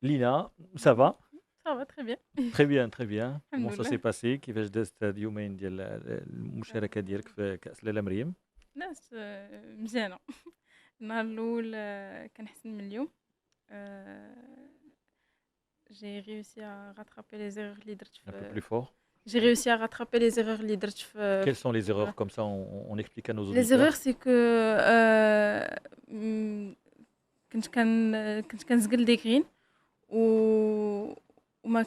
Lina, ça va? Ça va très bien. très bien très bien. الحمد Comment ça s'est لله. passé؟ كيفاش دازت هاد اليومين ديال المشاركة ديالك في كأس لالا مريم؟ ناس مزيانة. النهار الأول كان أحسن من اليوم. آه، j'ai réussi à rattraper les erreurs اللي درت Un peu في plus fort. j'ai réussi à rattraper les erreurs اللي درت Quelles sont les في- erreurs? Comme ça, on explique à nos les erreurs auditeurs. c'est que كنت كنزقل دي غرين و ما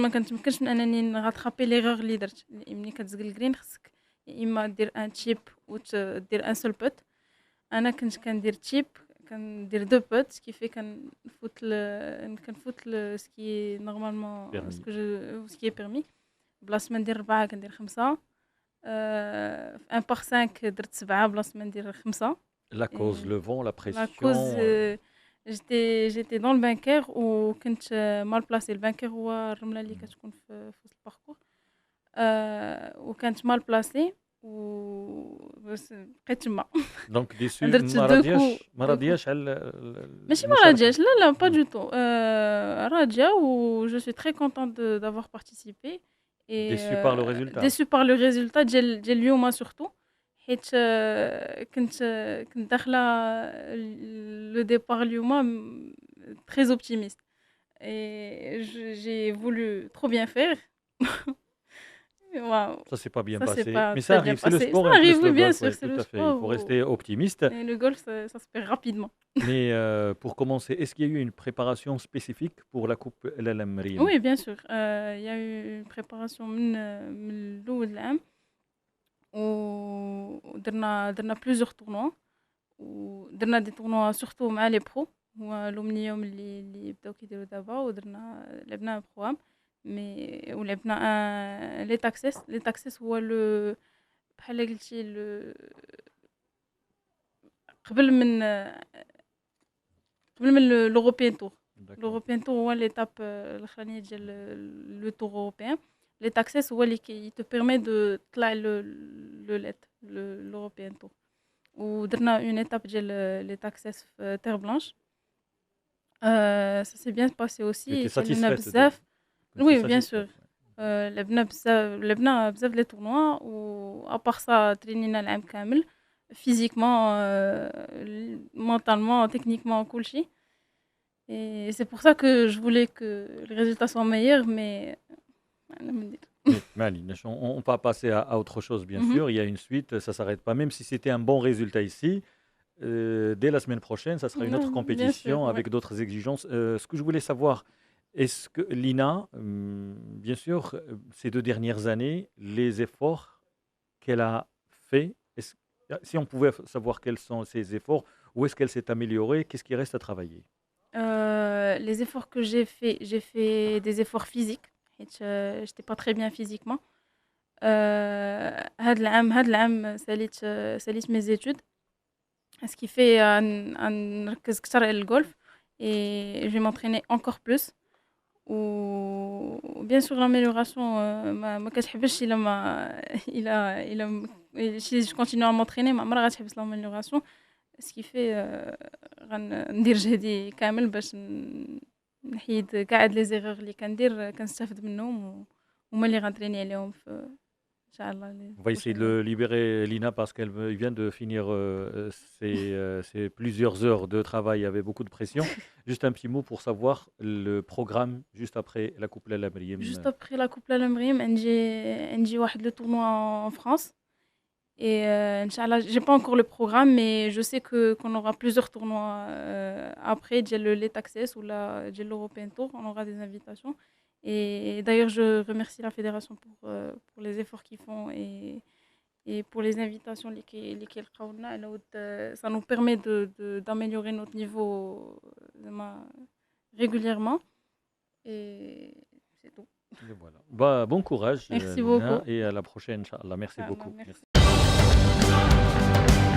كنتمكنش من انني نغاترابي ليغور اللي درت. ملي كتزقل الجرين خصك يا اما دير ان تشيب وتدير ان سول بوت. انا كنت كندير تشيب، كندير دو بوت كيفي كنفوت سكي نورمالمون Permis. سكي بيرمي. بلاصه ما ندير 4 كندير 5. في 1 باغ 5 درت 7 بلاصه ما ندير 5. La cause, le vent, la La cause, pression. j'étais dans le bunker وكنت mal placé. البنكر هو الرملة اللي كتكون في وسط الباركور. وكانت mal placé بس بقيت تما. Donc déçu. درت ما دو كو راضياش ما دو كو راضياش على ماشي ما المشاركة. راجعش، لا با مم. دو تو. راجعة و je suis très contente d'avoir participé et Déçu par le résultat. déçue par le résultat ديال اليوم surtout. حيت كنت داخلة le départ اليوم très optimiste et j'ai voulu trop bien faire. Waouh, Ça s'est pas bien ça s'est passé. pas Mais ça très bien arrive, c'est le passé. Ça sport et en arrive, plus oui, le bien golf, sûr, oui, c'est tout le à fait. Il sport faut rester optimiste. et le golf, ça se fait rapidement. Mais pour commencer, est-ce qu'il y a eu une préparation spécifique pour la Coupe Lala Mriem? Oui, bien sûr. Il y a eu une préparation من الأول العام ودرنا plusieurs tournois ودرنا دي tournois surtout مع les pros. هو الأمنية اللي بداو كيديروا دابا لعبنا un programme مي ولعبنا لي تاكسيس هو بحال قلتي قبل من l'European Tour. D'accord. l'European Tour هو l'étape الأخرانية ديال le Tour européen. Les taxes هو اللي te permet de تطلع l'European Tour. ودرنا une étape ديال les taxes في Terre Blanche. Ça s'est bien passé Tu aussi. étais تعلمنا satisfaite بزاف. Tu étais Oui, bien satisfaite, sûr. ouais. لعبنا بزاف لي tournois و à part ça ترينينا العام كامل physiquement, mentalement, techniquement كلشي. Et c'est pour ça que je voulais que les résultats soient meilleurs, mais أنا ما ندير. Mais Mali, on va passer à autre chose, bien Mhm. sûr. Il y a une suite, ça ne s'arrête pas. Même si c'était un bon résultat ici, dès la semaine prochaine, ça sera une autre Bien sûr, compétition ouais. avec d'autres exigences. Ce que je voulais savoir, est-ce que Lina, bien sûr, ces 2 dernières années, les efforts qu'elle a fait, si on pouvait savoir quels sont ses efforts, où est-ce qu'elle s'est améliorée, qu'est-ce qui reste à travailler? Les efforts que j'ai fait des efforts physiques. حيت j'étais pas très bien physiquement. هاد العام ساليت mes études. Ce qui fait نركز كتر على الجولف et je vais m'entraîner encore plus. و bien sûr l'amélioration ما كتحبش الا ما si je continue à m'entraîner ما عمرها غتحبس l'amélioration. Ce qui fait غندير جهدي كامل باش نحيد كاع هاد لي زيغور اللي كندير كنستافد منهم وهما اللي غنتريني عليهم في ان شاء الله لي On va essayer بروشين. de libérer Lina parce qu'elle vient de finir ses plusieurs heures de travail avec beaucoup de pression. Juste un petit mot pour savoir le programme juste après la Coupe Lala Mriem. Juste après la coupe لالا مريم عندي واحد لو tournoi en France. Et Inch'Allah, j'ai pas encore le programme, mais je sais qu'on aura plusieurs tournois après, les Taxes ou l'European Tour, on aura des invitations. Et d'ailleurs, je remercie la fédération pour les efforts qu'ils font et pour les invitations lesquelles ça nous permet d'améliorer notre niveau régulièrement. Et c'est tout. Et voilà. Bah, bon courage, Merci Lina, beaucoup. et à la prochaine, Inch'Allah. Merci Inch'Allah, beaucoup. merci. Merci.